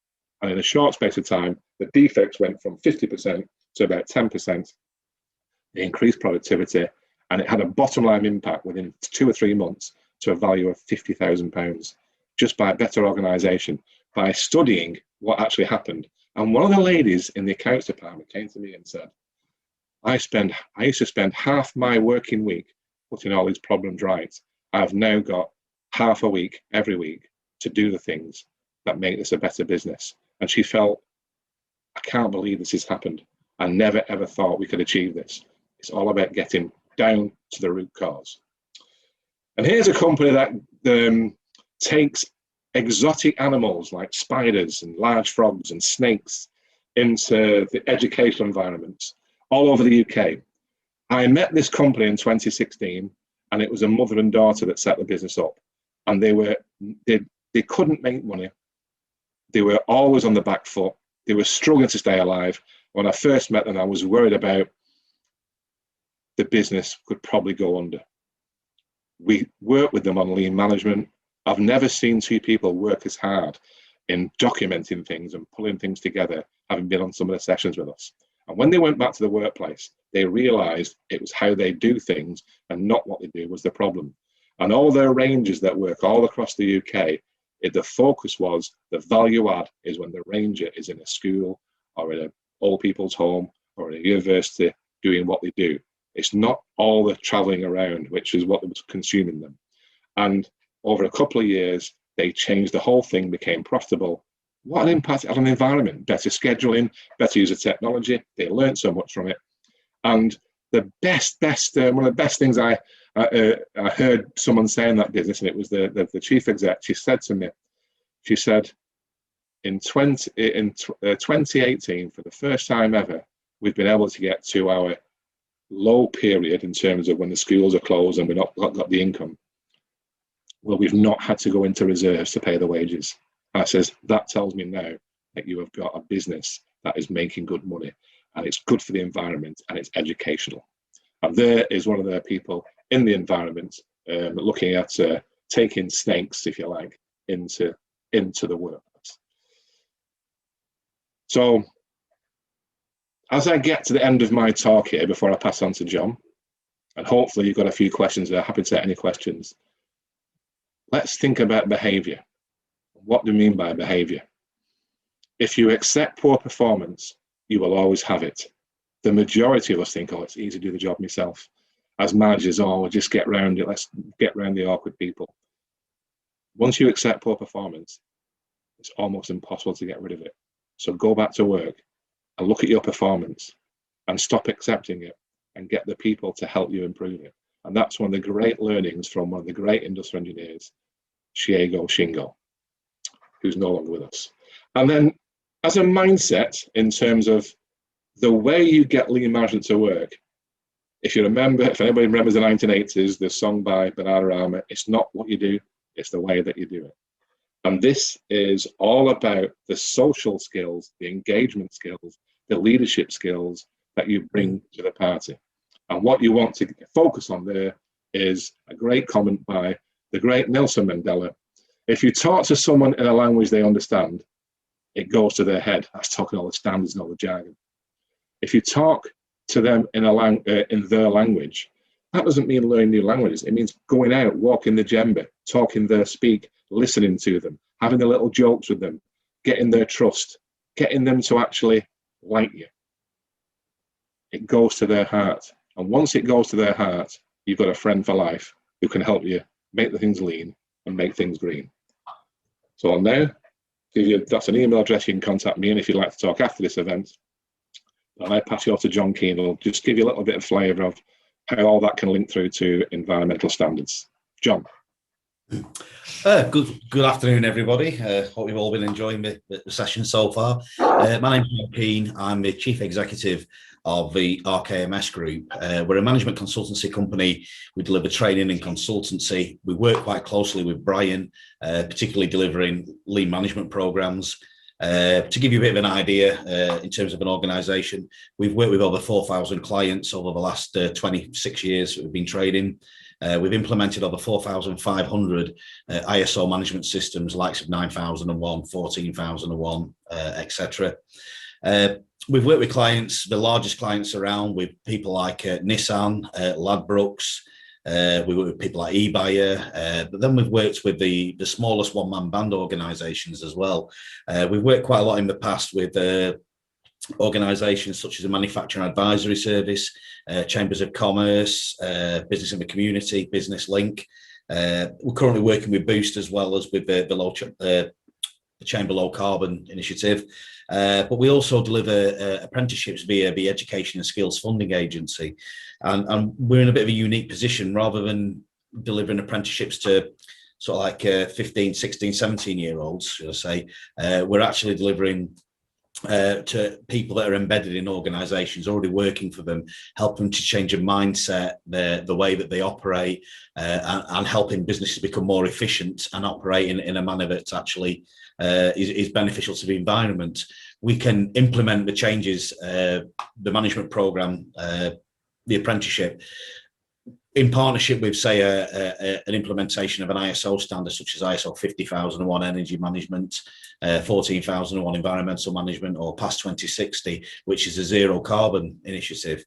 And in a short space of time, the defects went from 50% to about 10%. They increased productivity, and it had a bottom line impact within 2 or 3 months to a value of £50,000. just by better organisation, by studying what actually happened. And one of the ladies in the accounts department came to me and said, I used to spend half my working week putting all these problems right. I've now got half a week every week to do the things that make this a better business. And she felt, I can't believe this has happened. I never ever thought we could achieve this. It's all about getting down to the root cause. And here's a company that takes exotic animals like spiders and large frogs and snakes into the educational environments all over the UK. I met this company in 2016, and it was a mother and daughter that set the business up. And they couldn't make money. They were always on the back foot. They were struggling to stay alive. When I first met them, I was worried about the business could probably go under. We worked with them on lean management. I've never seen two people work as hard in documenting things and pulling things together, having been on some of the sessions with us. And when they went back to the workplace, they realized it was how they do things and not what they do was the problem. And all their rangers that work all across the UK, the focus was the value add is when the ranger is in a school or in an old people's home or in a university doing what they do. It's not all the traveling around, which is what was consuming them. And over a couple of years, they changed the whole thing, became profitable. What an impact on the environment, better scheduling, better use of technology. They learned so much from it. And the best, one of the best things I heard someone say in that business, and it was the chief exec, she said to me, she said, in 2018, for the first time ever, we've been able to get to our low period in terms of when the schools are closed and we've not got the income. Well, we've not had to go into reserves to pay the wages. And I says, that tells me now that you have got a business that is making good money and it's good for the environment and it's educational. And there is one of the people in the environment looking at taking snakes, if you like, into the workplace. So as I get to the end of my talk here, before I pass on to John, and hopefully you've got a few questions there, happy to take any questions. Let's think about behavior. What do we mean by behavior? If you accept poor performance, you will always have it. The majority of us think, oh, it's easy to do the job myself. As managers, oh, we'll just get around it. Let's get around the awkward people. Once you accept poor performance, it's almost impossible to get rid of it. So go back to work and look at your performance and stop accepting it and get the people to help you improve it. And that's one of the great learnings from one of the great industrial engineers, Shingo, who's no longer with us. And then as a mindset in terms of the way you get lean management to work, if anybody remembers the 1980s, the song by Bananarama, it's not what you do, it's the way that you do it. And this is all about the social skills, the engagement skills, the leadership skills that you bring to the party. And what you want to focus on there is a great comment by the great Nelson Mandela. If you talk to someone in a language they understand, it goes to their head. That's talking all the standards and all the jargon. If you talk to them in their language, that doesn't mean learning new languages. It means going out, walking the djembe, talking their speak, listening to them, having the little jokes with them, getting their trust, getting them to actually like you. It goes to their heart. And once it goes to their heart, you've got a friend for life who can help you make the things lean and make things green. So I'll now give you, that's an email address you can contact me, and if you'd like to talk after this event, and I pass you on to John Keane, who'll just give you a little bit of flavour of how all that can link through to environmental standards. John. Good afternoon, everybody. Hope you've all been enjoying the session so far. My name's John Keane. I'm the Chief Executive of the RKMS Group. We're a management consultancy company. We deliver training and consultancy. We work quite closely with Brian, particularly delivering lean management programs. To give you a bit of an idea, in terms of an organisation, we've worked with over 4,000 clients over the last 26 years that we've been trading. We've implemented over 4,500 ISO management systems, likes of 9001, 14,001, etc. We've worked with clients, the largest clients around, with people like Nissan, Ladbrokes, We work with people like eBuyer, but then we've worked with the smallest one-man band organisations as well. We've worked quite a lot in the past with organisations such as the Manufacturing Advisory Service, Chambers of Commerce, Business in the Community, Business Link. We're currently working with Boost as well as with the Chamber Low Carbon Initiative. But we also deliver apprenticeships via the Education and Skills Funding Agency. And we're in a bit of a unique position. Rather than delivering apprenticeships to sort of like 15, 16, 17-year-olds, should I say, we're actually delivering to people that are embedded in organisations, already working for them, helping them to change a mindset, the way that they operate, and helping businesses become more efficient and operate in a manner that's actually is beneficial to the environment. We can implement the changes, the management programme, the apprenticeship, in partnership with, say, an implementation of an ISO standard such as ISO 50001 energy management, 14001 environmental management, or PAS 2060, which is a zero carbon initiative.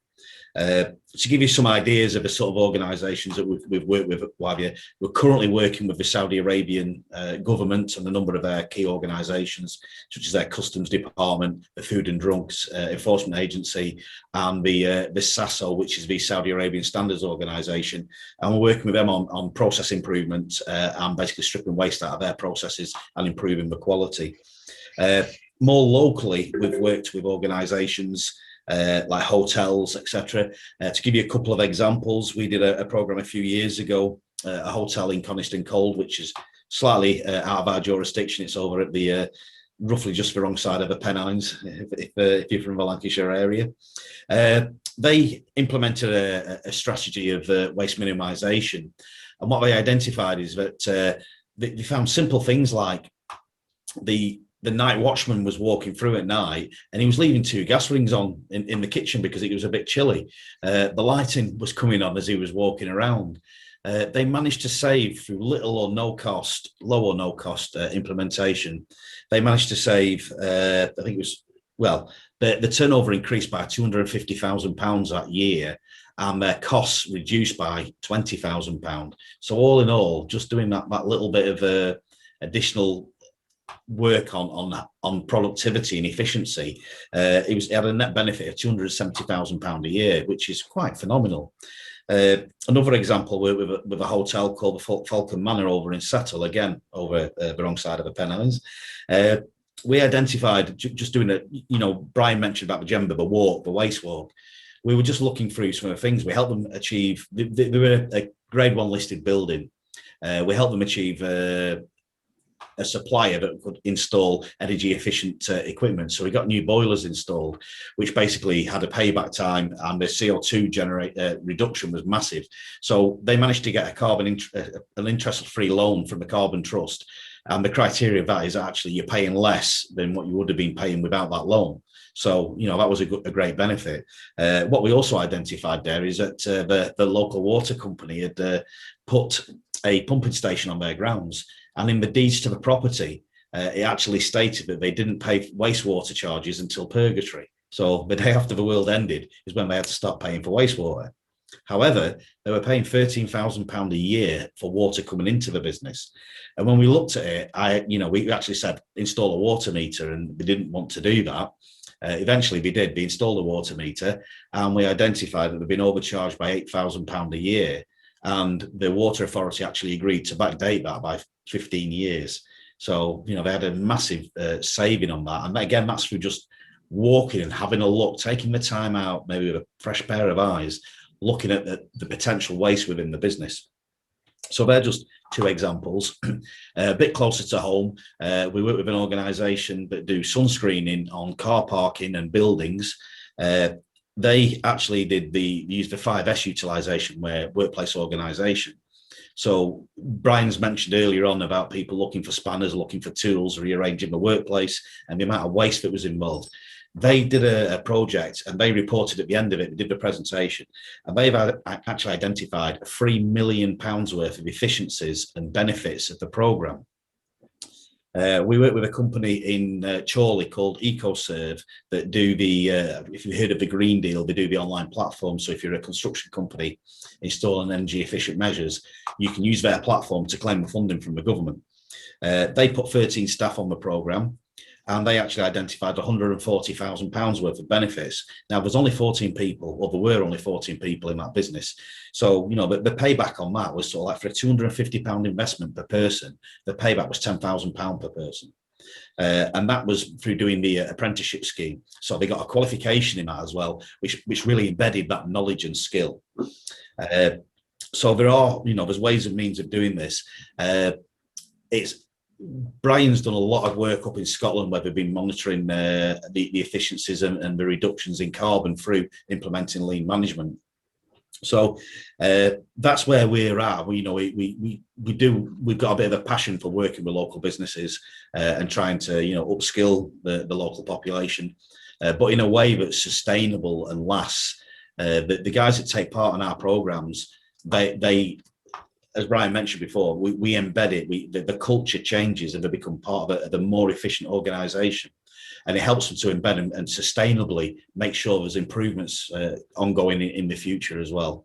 To give you some ideas of the sort of organisations that we've worked with at Wavia, we're currently working with the Saudi Arabian government and a number of their key organisations, such as their Customs Department, the Food and Drugs Enforcement Agency, and the SASO, which is the Saudi Arabian Standards Organisation. And we're working with them on process improvement and basically stripping waste out of their processes and improving the quality. More locally, we've worked with organisations like hotels, etc. To give you a couple of examples, we did a program a few years ago, a hotel in Coniston Cold, which is slightly out of our jurisdiction. It's over at the roughly just the wrong side of the Pennines, if you're from the Lancashire area. They implemented a strategy of waste minimisation, and what they identified is that they found simple things like the night watchman was walking through at night and he was leaving 2 gas rings on in the kitchen because it was a bit chilly. The lighting was coming on as he was walking around. They managed to save through little or no cost, low or no cost implementation. They managed to save, I think it was, well, the turnover increased by £250,000 that year, and their costs reduced by £20,000. So all in all, just doing that little bit of additional work on productivity and efficiency, it had a net benefit of £270,000 a year, which is quite phenomenal. Another example, with a hotel called the Falcon Manor over in Settle, again over the wrong side of the Pennines. We identified, just doing Brian mentioned about the Gemba, the walk, the waste walk. We were just looking through some of the things. We helped them achieve, they were a grade 1 listed building. We helped them achieve a supplier that could install energy efficient equipment. So we got new boilers installed, which basically had a payback time, and the CO2 reduction was massive. So they managed to get an interest-free loan from the Carbon Trust. And the criteria of that is actually you're paying less than what you would have been paying without that loan. So, that was a great benefit. What we also identified there is that the local water company had put a pumping station on their grounds. And in the deeds to the property, it actually stated that they didn't pay wastewater charges until purgatory. So the day after the world ended is when they had to start paying for wastewater. However, they were paying £13,000 a year for water coming into the business. And when we looked at it, we actually said, install a water meter, and they didn't want to do that. Eventually we did. They installed a water meter, and we identified that they've been overcharged by £8,000 a year. And the Water Authority actually agreed to backdate that by 15 years. So, they had a massive saving on that. And again, that's through just walking and having a look, taking the time out, maybe with a fresh pair of eyes, looking at the potential waste within the business. So they're just 2 examples. A bit closer to home, we work with an organisation that do sunscreening on car parking and buildings. They actually used the 5S utilisation, where workplace organisation. So Brian's mentioned earlier on about people looking for spanners, looking for tools, rearranging the workplace, and the amount of waste that was involved. They did a project, and they reported at the end of it, they did a presentation, and they've actually identified £3 million worth of efficiencies and benefits of the programme. We work with a company in Chorley called EcoServe that do the, if you've heard of the Green Deal, they do the online platform. So if you're a construction company installing energy efficient measures, you can use their platform to claim the funding from the government. They put 13 staff on the programme, and they actually identified £140,000 worth of benefits. Now, there's only 14 people, or there were only 14 people in that business. So, you know, the payback on that was sort of like for a £250 investment per person, the payback was £10,000 per person. And that was through doing the apprenticeship scheme. So they got a qualification in that as well, which really embedded that knowledge and skill. So there are, you know, there's ways and means of doing this. Brian's done a lot of work up in Scotland where they've been monitoring the efficiencies and the reductions in carbon through implementing lean management. So that's where we're at. We've got a bit of a passion for working with local businesses and trying to, you know, upskill the local population, but in a way that's sustainable and lasts. The guys that take part in our programs, they as Brian mentioned before, we embed it. The culture changes and they become part of a more efficient organisation, and it helps them to embed and sustainably make sure there's improvements ongoing in the future as well.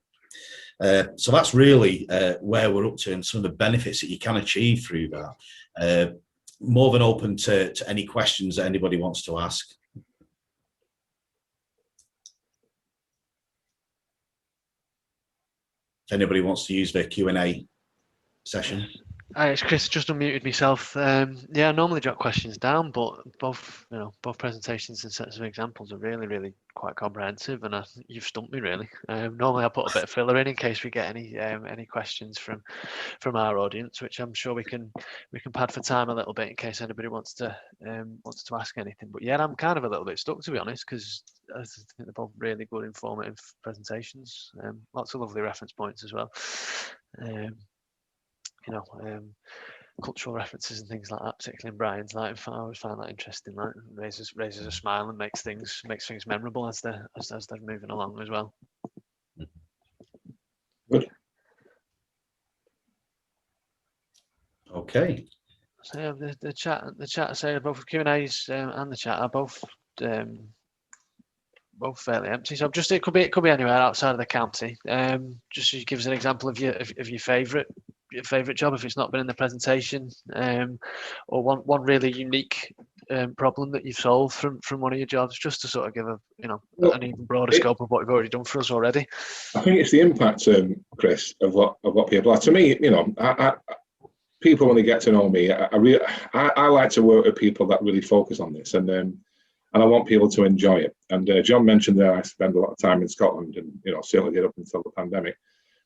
So that's really where we're up to, and some of the benefits that you can achieve through that. More than open to any questions that anybody wants to ask. If anybody wants to use the Q&A session. Hi, it's Chris. Just unmuted myself. Yeah, I normally jot questions down, but both presentations and sets of examples are really quite comprehensive, and you've stumped me really. Normally I put a bit of filler in case we get any questions from our audience, which I'm sure we can pad for time a little bit in case anybody wants to ask anything. But yeah, I'm kind of a little bit stuck, to be honest, because I think they're both really good, informative presentations. Lots of lovely reference points as well. Cultural references and things like that, particularly in Brian's. Like, I always find that interesting. Like, raises a smile and makes things memorable as they're moving along as well. Good. Okay. So yeah, the chat. So both Q&As and the chat are both fairly empty. So it could be anywhere outside of the county. Just to give us an example of your favourite job, if it's not been in the presentation, or one really unique problem that you've solved from one of your jobs, just to sort of give an even broader scope of what you've already done for us already. I think it's the impact, Chris, of what people are. To me, people, when they get to know me, I like to work with people that really focus on this, and I want people to enjoy it. And John mentioned that I spend a lot of time in Scotland, and certainly did up until the pandemic,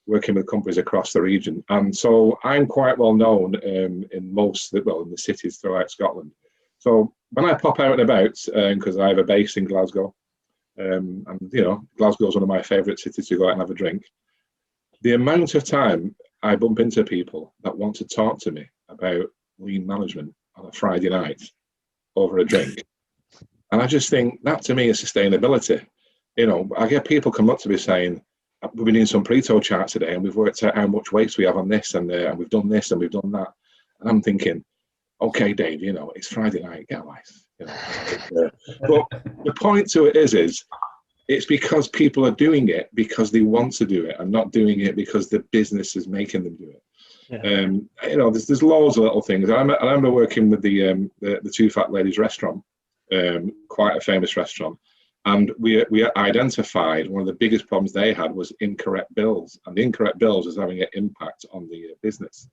working with companies across the region. And so I'm quite well known in the cities throughout Scotland. So when I pop out and about, because I have a base in Glasgow, and Glasgow is one of my favourite cities to go out and have a drink, the amount of time I bump into people that want to talk to me about lean management on a Friday night over a drink. And I just think that, to me, is sustainability. I get people come up to me saying, we've been doing some Pareto charts today, and we've worked out how much waste we have on this, and we've done this and we've done that. And I'm thinking, okay, Dave, it's Friday night, get a life. But the point to it is it's because people are doing it because they want to do it, and not doing it because the business is making them do it. Yeah. There's loads of little things. I remember working with the Two Fat Ladies restaurant, quite a famous restaurant. And we identified one of the biggest problems they had was incorrect bills, and the incorrect bills was having an impact on the business.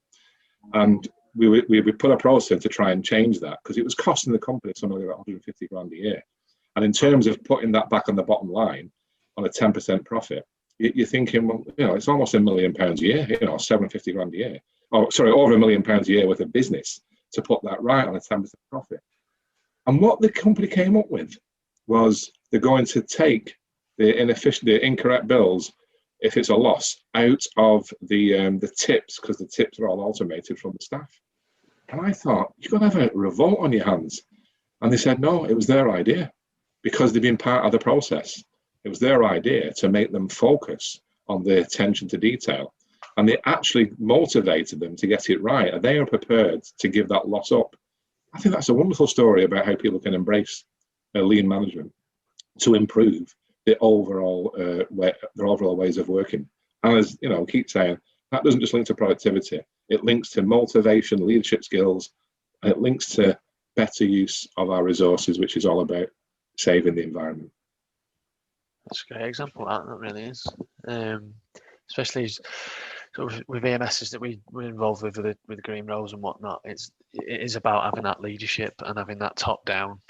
And we put a process in to try and change that, because it was costing the company something like 150 grand a year. And in terms of putting that back on the bottom line on a 10% profit, you're thinking, well, it's almost £1 million a year, 750 grand a year. Oh, sorry, over £1 million a year worth of business to put that right on a 10% profit. And what the company came up with was they're going to take the incorrect bills, if it's a loss, out of the tips, because the tips are all automated from the staff. And I thought, you've got to have a revolt on your hands. And they said, no, it was their idea, because they've been part of the process. It was their idea to make them focus on the attention to detail. And they actually motivated them to get it right. And they are prepared to give that loss up I think that's a wonderful story about how people can embrace lean management to improve the overall their overall ways of working. And as you know, I keep saying, that doesn't just link to productivity. It links to motivation, leadership skills, and it links to better use of our resources, which is all about saving the environment. That's a great example of that. That really is, especially sort of with EMSs that we're involved with the green roles and whatnot. It is about having that leadership and having that top down,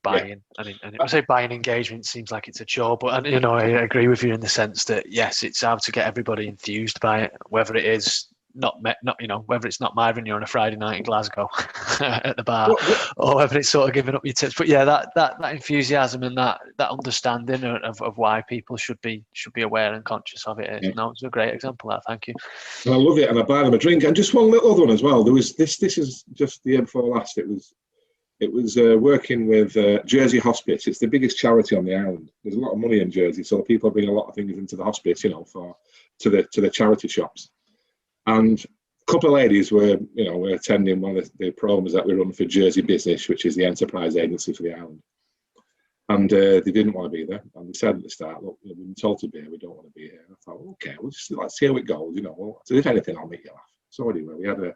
buy-in. Yeah. And I say buy-in engagement seems like it's a chore, but I agree with you in the sense that yes, it's how to get everybody enthused by it, whether it is whether it's not Myron, you're on a Friday night in Glasgow at the bar, or whether it's sort of giving up your tips. But yeah, that enthusiasm and that understanding of why people should be aware and conscious of it. Yeah. No, it's a great example of that. Thank you. And I love it, and I buy them a drink. And just one little other one as well. There was this is just the year before last. It was working with Jersey Hospice. It's the biggest charity on the island. There's a lot of money in Jersey, so people bring a lot of things into the hospice, to the charity shops. And a couple of ladies were attending one of the programs that we run for Jersey Business, which is the enterprise agency for the island. And they didn't want to be there. And they said at the start, look, we've been told to be here, we don't want to be here. I thought, okay, let's see how it goes. So if anything, I'll make you laugh. So anyway,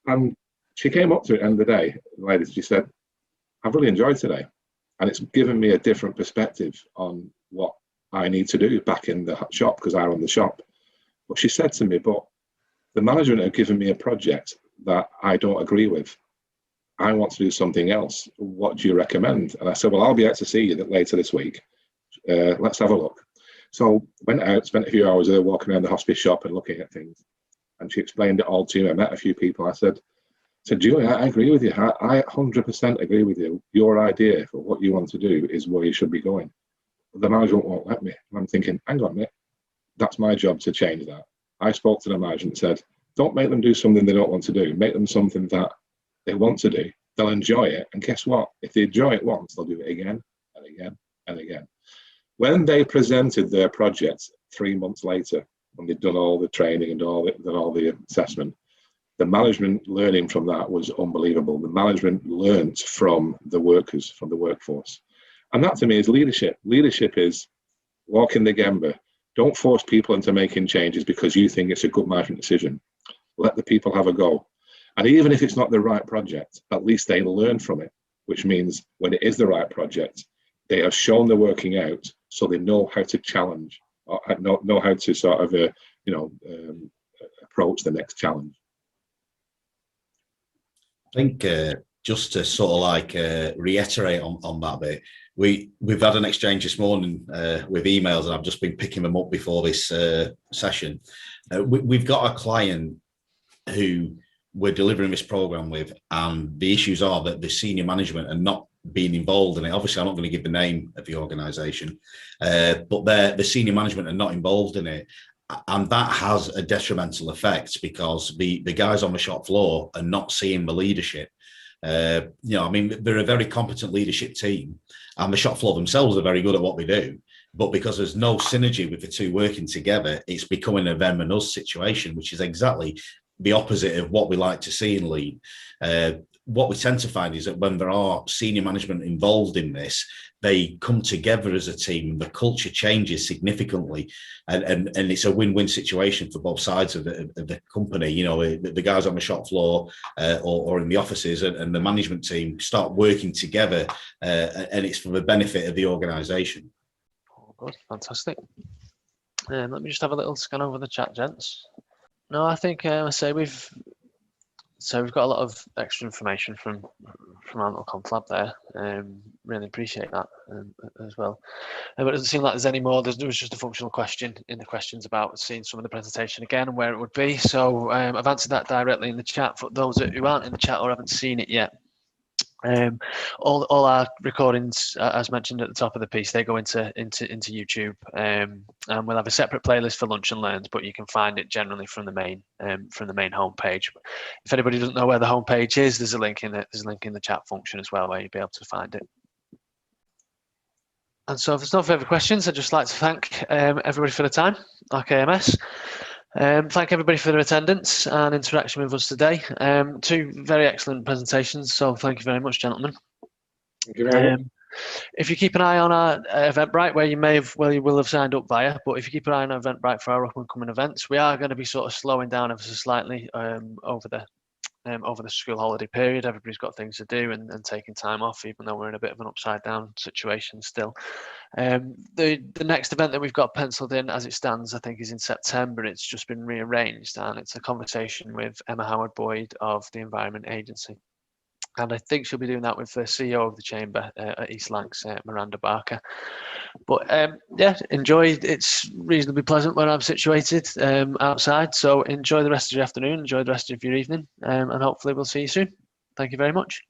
and she came up to it at the end of the day, the lady, she said, I've really enjoyed today. And it's given me a different perspective on what I need to do back in the shop, because I run the shop. But she said to me, but the management have given me a project that I don't agree with. I want to do something else. What do you recommend? And I said, well, I'll be out to see you later this week. Let's have a look. So went out, spent a few hours there walking around the hospice shop and looking at things. And she explained it all to me. I met a few people. I said, Julie, I agree with you. I 100% agree with you. Your idea for what you want to do is where you should be going. But the management won't let me. And I'm thinking, hang on a minute. That's my job to change that. I spoke to the management and said, don't make them do something they don't want to do. Make them something that they want to do. They'll enjoy it. And guess what? If they enjoy it once, they'll do it again and again and again. When they presented their project 3 months later, when they'd done all the training and all the assessment, the management learning from that was unbelievable. The management learned from the workers, from the workforce. And that to me is leadership. Leadership is walking the Gemba. Don't force people into making changes because you think it's a good management decision. Let the people have a go. And even if it's not the right project, at least they learn from it, which means when it is the right project, they have shown the working out, so they know how to challenge, or know how to sort of, approach the next challenge. I think just to sort of like reiterate on that bit, we've had an exchange this morning with emails, and I've just been picking them up before this session. We've got a client who we're delivering this program with, and the issues are that the senior management are not being involved in it. Obviously, I'm not going to give the name of the organisation, but the senior management are not involved in it. And that has a detrimental effect because the guys on the shop floor are not seeing the leadership. They're a very competent leadership team, and the shop floor themselves are very good at what they do. But because there's no synergy with the two working together, it's becoming a them and us situation, which is exactly the opposite of what we like to see in lean. What we tend to find is that when there are senior management involved in this, they come together as a team, the culture changes significantly, and it's a win-win situation for both sides of the company. The guys on the shop floor or in the offices and the management team start working together, and it's for the benefit of the organisation. Oh, good, fantastic. Let me just have a little scan over the chat, gents. No, I think we've got a lot of extra information from our little conflab there. Really appreciate that as well. But it doesn't seem like there's any more. There was just a functional question in the questions about seeing some of the presentation again and where it would be. So I've answered that directly in the chat for those who aren't in the chat or haven't seen it yet. All our recordings, as mentioned at the top of the piece, they go into YouTube, and we'll have a separate playlist for lunch and learns, but you can find it generally from the main homepage. If anybody doesn't know where the homepage is, there's a link in the chat function as well, where you'll be able to find it. And so, if there's no further questions, I'd just like to thank everybody for the time. RKMS. Thank everybody for their attendance and interaction with us today. Two very excellent presentations, so thank you very much, gentlemen. Thank you very much. If you keep an eye on our Eventbrite, where you will have signed up via, but if you keep an eye on Eventbrite for our up and coming events, we are going to be sort of slowing down ever so slightly over the school holiday period. Everybody's got things to do and taking time off, even though we're in a bit of an upside down situation still. The next event that we've got penciled in as it stands, I think, is in September. It's just been rearranged, and it's a conversation with Emma Howard-Boyd of the Environment Agency. And I think she'll be doing that with the CEO of the Chamber at East Lancs, Miranda Barker. But yeah, enjoy. It's reasonably pleasant where I'm situated outside. So enjoy the rest of your afternoon, enjoy the rest of your evening, and hopefully we'll see you soon. Thank you very much.